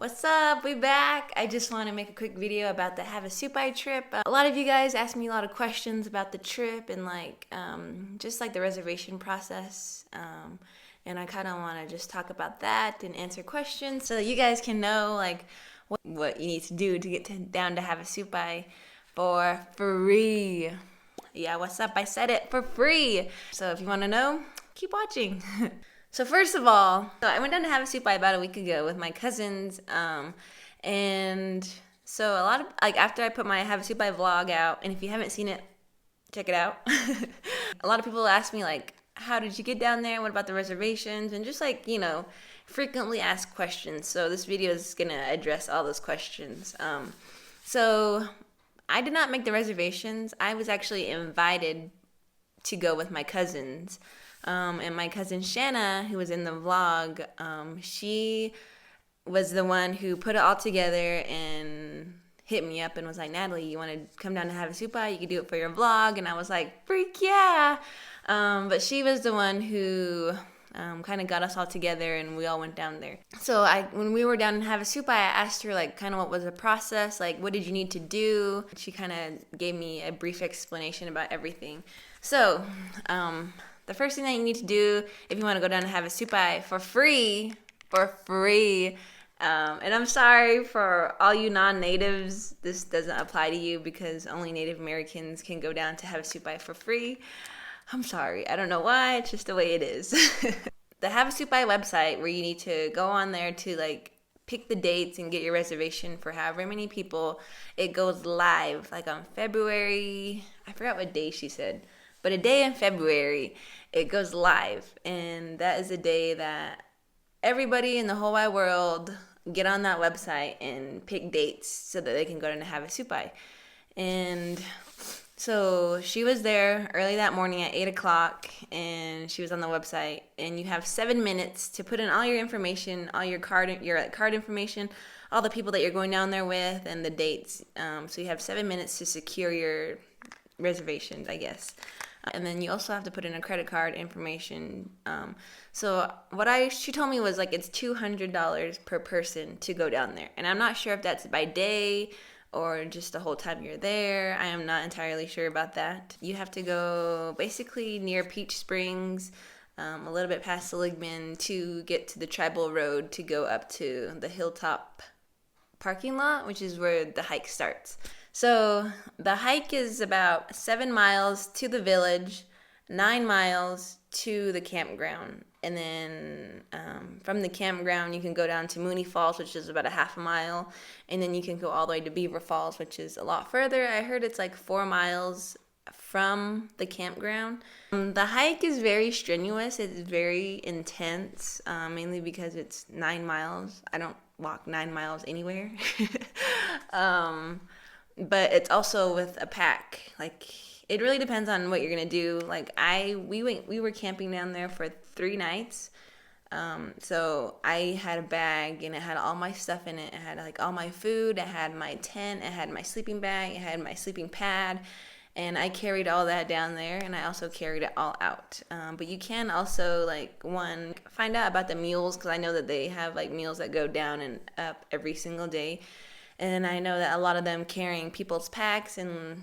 What's up? We back. I just want to make a quick video about the Havasupai trip. A lot of you guys asked me a lot of questions about the trip and just like the reservation process. And I kind of want to just talk about that and answer questions so that you guys can know like what you need to do to get down to Havasupai for free. Yeah, what's up? I said it, for free. So if you want to know, keep watching. So first of all, I went down to Havasupai about a week ago with my cousins, and so a lot of, after I put my Havasupai vlog out, and if you haven't seen it, check it out. A lot of people ask me how did you get down there? What about the reservations? And just frequently asked questions. So this video is gonna address all those questions. So I did not make the reservations. I was actually invited to go with my cousins. And my cousin Shanna, who was in the vlog, she was the one who put it all together and hit me up and was like, Natalie, you want to come down to Havasupai? You can do it for your vlog. And I was like, freak yeah. But she was the one who kind of got us all together and we all went down there. So when we were down in Havasupai, I asked her kind of what was the process, what did you need to do? She kind of gave me a brief explanation about everything. So, the first thing that you need to do if you want to go down to Havasupai for free, and I'm sorry for all you non-natives, this doesn't apply to you because only Native Americans can go down to Havasupai for free. I'm sorry, I don't know why, it's just the way it is. The Havasupai website, where you need to go on there to pick the dates and get your reservation for however many people, it goes live on February, I forgot what day she said, but a day in February, it goes live. And that is a day that everybody in the whole wide world get on that website and pick dates so that they can go to Havasupai. And so she was there early that morning at 8 o'clock, and she was on the website. And you have 7 minutes to put in all your information, all your card information, all the people that you're going down there with, and the dates. So you have 7 minutes to secure your reservations, I guess. And then you also have to put in a credit card information. So she told me was it's $200 per person to go down there. And I'm not sure if that's by day or just the whole time you're there. I am not entirely sure about that. You have to go basically near Peach Springs, a little bit past Seligman, to get to the tribal road to go up to the Hilltop parking lot, which is where the hike starts. So the hike is about 7 miles to the village, 9 miles to the campground. And then from the campground, you can go down to Mooney Falls, which is about a half a mile. And then you can go all the way to Beaver Falls, which is a lot further. I heard it's 4 miles from the campground. The hike is very strenuous. It's very intense, mainly because it's 9 miles. I don't walk 9 miles anywhere. But it's also with a pack. It really depends on what you're gonna do. We were camping down there for 3 nights. So I had a bag and it had all my stuff in it. It had all my food, it had my tent, it had my sleeping bag, it had my sleeping pad, and I carried all that down there, and I also carried it all out. But you can also find out about the mules, because I know that they have mules that go down and up every single day. And I know that a lot of them carrying people's packs and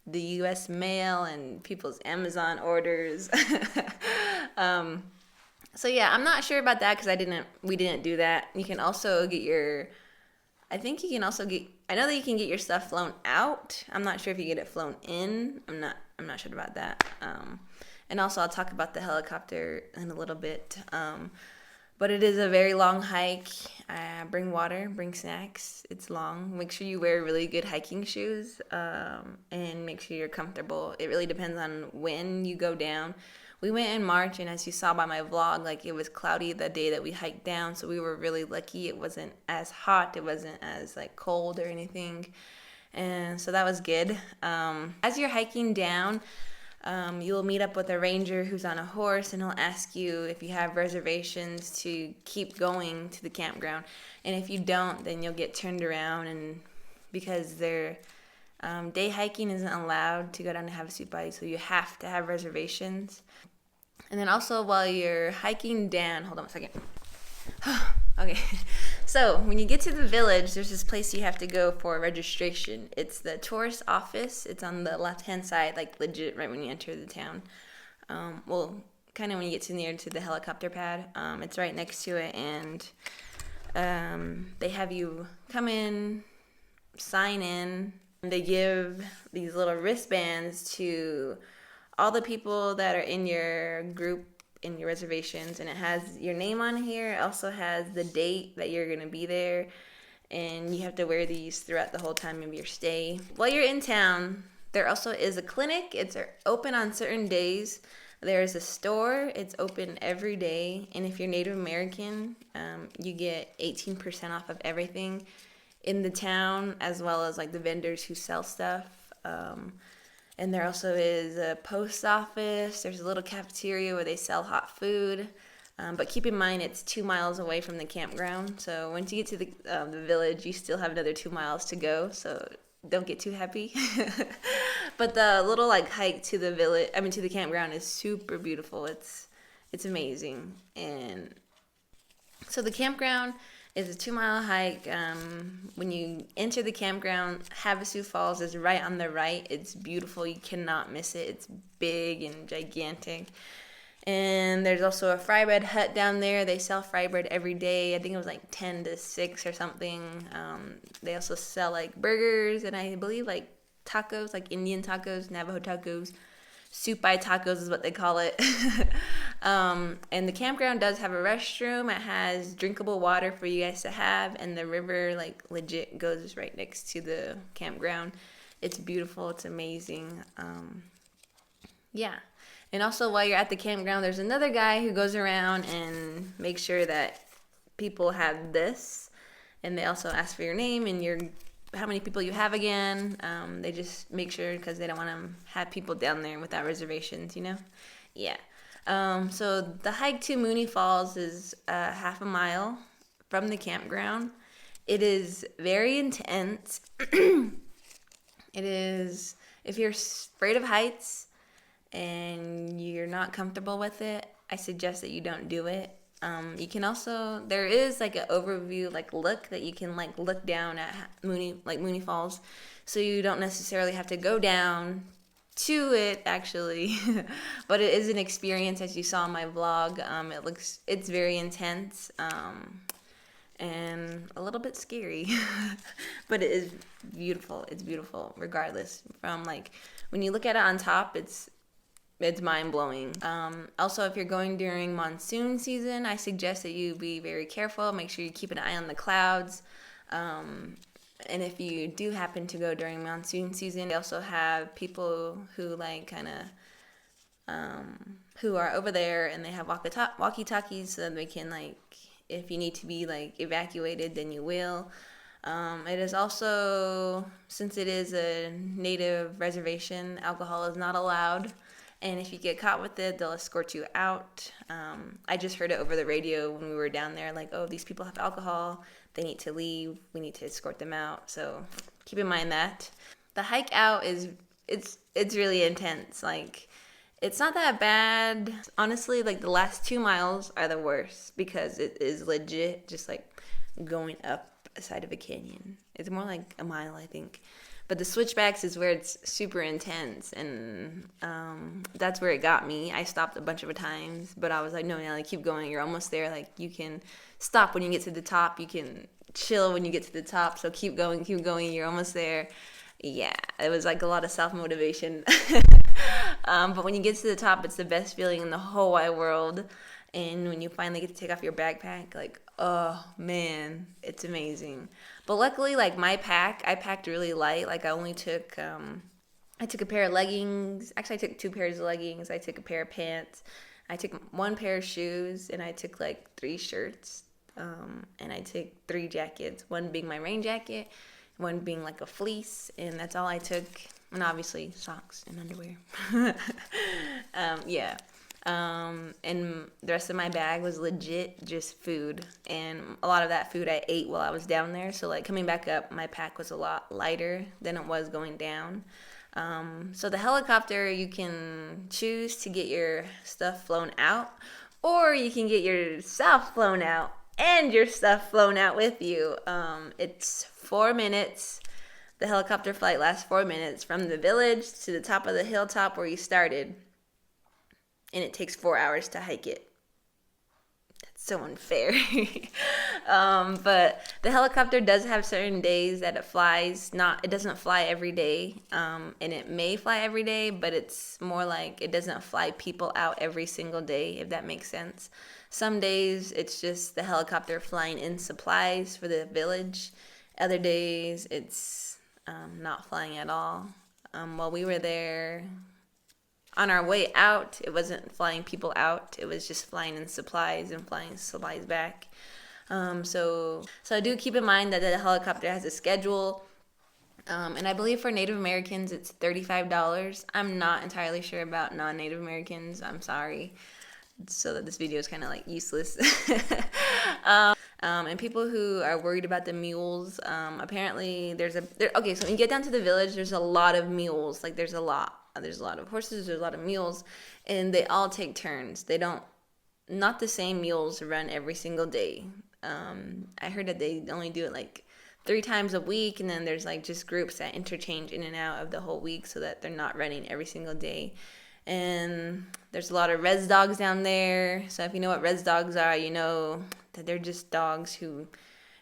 the U.S. mail and people's Amazon orders. So yeah, I'm not sure about that because we didn't do that. You can also get I know that you can get your stuff flown out. I'm not sure if you get it flown in. I'm not sure about that. And also I'll talk about the helicopter in a little bit. But it is a very long hike. Bring water, bring snacks. It's long. Make sure you wear really good hiking shoes, and make sure you're comfortable. It really depends on when you go down. We went in March, and as you saw by my vlog, it was cloudy the day that we hiked down, so we were really lucky. It wasn't as hot. It wasn't as cold or anything, and so that was good. As you're hiking down, you'll meet up with a ranger who's on a horse, and he'll ask you if you have reservations to keep going to the campground. And if you don't, then you'll get turned around, and because day hiking isn't allowed to go down to Havasupai, so you have to have reservations. And then also while you're hiking down, hold on a second. Okay, so when you get to the village, there's this place you have to go for registration. It's the tourist office. It's on the left-hand side, like legit right when you enter the town. Well, kind of when you get to near to the helicopter pad. It's right next to it, and they have you come in, sign in. They give these little wristbands to all the people that are in your group, in your reservations, and it has your name on here. It also has the date that you're gonna be there, and you have to wear these throughout the whole time of your stay. While you're in town, there also is a clinic. It's open on certain days. There's a store. It's open every day, and if you're Native American, you get 18% off of everything in the town, as well as like the vendors who sell stuff. And there also is a post office. There's a little cafeteria where they sell hot food. But keep in mind, it's 2 miles away from the campground. So once you get to the village, you still have another 2 miles to go. So don't get too happy. But the little like hike to to the campground is super beautiful. It's amazing. And so the campground is a 2-mile hike. When you enter the campground, Havasu Falls is right on the right. It's beautiful. You cannot miss it. It's big and gigantic. And there's also a fry bread hut down there. They sell fry bread every day. I think it was like 10 to 6 or something. They also sell like burgers and I believe like tacos, like Indian tacos, Navajo tacos. Supai tacos is what they call it. And the campground does have a restroom. It has drinkable water for you guys to have, and the river like legit goes right next to the campground. It's beautiful. It's amazing. Yeah. And also while you're at the campground, there's another guy who goes around and makes sure that people have this, and they also ask for your name and how many people you have again. They just make sure because they don't want to have people down there without reservations, Yeah. So the hike to Mooney Falls is half a mile from the campground. It is very intense. It is, if you're afraid of heights and you're not comfortable with it, I suggest that you don't do it. You can also, there is like an overview, like look that you can like look down at Mooney Falls. So you don't necessarily have to go down to it actually, but it is an experience as you saw in my vlog. It's very intense, and a little bit scary, but it is beautiful. It's beautiful regardless. From like, when you look at it on top, it's mind-blowing. Also, if you're going during monsoon season, I suggest that you be very careful. Make sure you keep an eye on the clouds. And if you do happen to go during monsoon season, they also have people who like kind of who are over there, and they have walkie-talkies so that they can like, if you need to be like evacuated, then you will. It is also, since it is a native reservation, alcohol is not allowed. And if you get caught with it, they'll escort you out. I just heard it over the radio when we were down there, like, oh, these people have alcohol. They need to leave. We need to escort them out. So keep in mind that. The hike out it's really intense. Like, it's not that bad. Honestly, like the last 2 miles are the worst because it is legit just like going up a side of a canyon. It's more like a mile, I think. But the switchbacks is where it's super intense, and that's where it got me. I stopped a bunch of times, but I was like, no, Natalie, keep going. You're almost there. Like, you can stop when you get to the top. You can chill when you get to the top. So keep going, keep going. You're almost there. Yeah, it was like a lot of self-motivation. But when you get to the top, it's the best feeling in the whole wide world. And when you finally get to take off your backpack, like, oh, man, it's amazing. But luckily, like, I packed really light. Like, I took a pair of leggings. Actually, I took 2 pairs of leggings. I took a pair of pants. I took 1 pair of shoes, and I took, like, 3 shirts. And I took 3 jackets, 1 being my rain jacket, 1 being, like, a fleece, and that's all I took. And obviously, socks and underwear. Yeah. And the rest of my bag was legit just food, and a lot of that food I ate while I was down there. So like coming back up, my pack was a lot lighter than it was going down. So the helicopter, you can choose to get your stuff flown out, or you can get yourself flown out. and your stuff flown out with you. It's 4 minutes. The helicopter flight lasts 4 minutes from the village to the top of the hilltop where you started. And it takes 4 hours to hike it. That's so unfair. But the helicopter does have certain days that it flies. It doesn't fly every day. And it may fly every day, but it's more like it doesn't fly people out every single day, if that makes sense. Some days it's just the helicopter flying in supplies for the village. Other days it's not flying at all. While we were there, on our way out, it wasn't flying people out. It was just flying in supplies and flying supplies back. So I do keep in mind that the helicopter has a schedule. And I believe for Native Americans, it's $35. I'm not entirely sure about non-Native Americans. I'm sorry. So that this video is kind of like useless. And people who are worried about the mules, apparently okay, so when you get down to the village, there's a lot of mules. Like there's a lot of horses, there's a lot of mules, and they all take turns. Not the same mules run every single day. I heard that they only do it like 3 times a week, and then there's like just groups that interchange in and out of the whole week so that they're not running every single day. And there's a lot of res dogs down there. So if you know what res dogs are, you know that they're just dogs who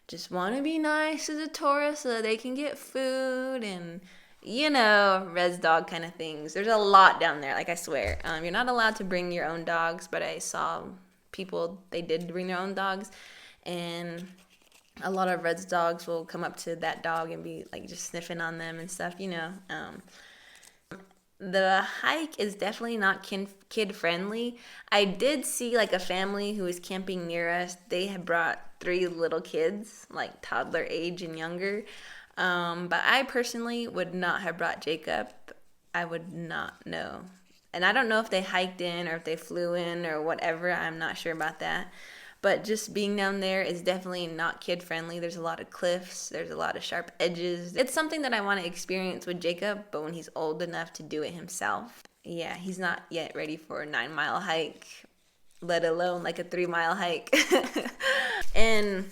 just want to be nice to the tourists so that they can get food and, you know, res dog kind of things. There's a lot down there, like I swear. You're not allowed to bring your own dogs, but I saw people, they did bring their own dogs. And a lot of res dogs will come up to that dog and be like just sniffing on them and stuff, you know. The hike is definitely not kid friendly. I did see like a family who was camping near us. They had brought 3 little kids, like toddler age and younger. But I personally would not have brought Jacob. I would not know. And I don't know if they hiked in or if they flew in or whatever. I'm not sure about that. But just being down there is definitely not kid friendly. There's a lot of cliffs. There's a lot of sharp edges. It's something that I want to experience with Jacob, but when he's old enough to do it himself. Yeah, he's not yet ready for a 9-mile hike, let alone like a 3-mile hike. And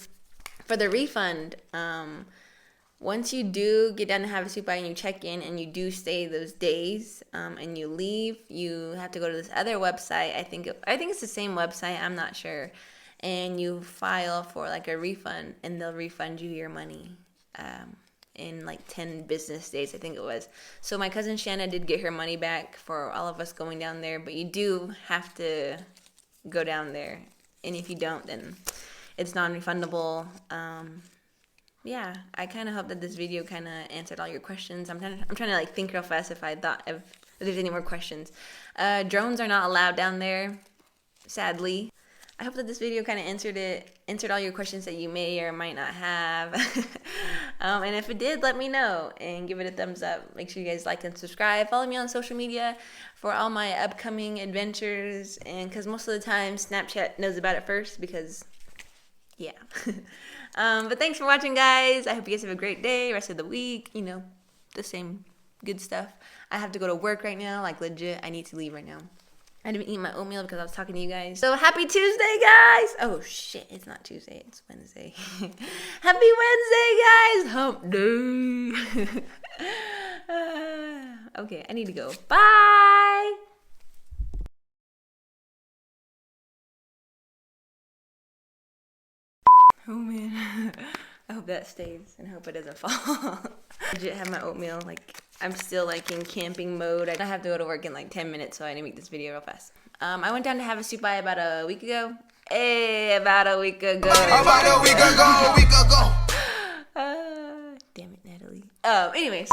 for the refund, once you do get down to Havasupai and you check in and you do stay those days and you leave, you have to go to this other website. I think it's the same website. I'm not sure. And you file for like a refund, and they'll refund you your money in like 10 business days, I think it was. So my cousin Shanna did get her money back for all of us going down there, but you do have to go down there. And if you don't, then it's non-refundable. Yeah, I kind of hope that this video kind of answered all your questions. I'm trying to like think real fast if there's any more questions. Drones are not allowed down there, sadly. I hope that this video kind of answered all your questions that you may or might not have. And if it did, let me know and give it a thumbs up. Make sure you guys like and subscribe. Follow me on social media for all my upcoming adventures. And because most of the time, Snapchat knows about it first because, yeah. But thanks for watching, guys. I hope you guys have a great day, rest of the week. You know, the same good stuff. I have to go to work right now. Like, legit, I need to leave right now. I didn't eat my oatmeal because I was talking to you guys. So happy Tuesday, guys! Oh shit, it's not Tuesday, it's Wednesday. Happy Wednesday, guys! Hump day. Okay, I need to go. Bye! Oh man. I hope that stays and I hope it doesn't fall. I legit have my oatmeal, like I'm still like in camping mode. I have to go to work in like 10 minutes, so I need to make this video real fast. I went down to Havasupai about a week ago. About a week ago. Damn it, Natalie. Anyway, so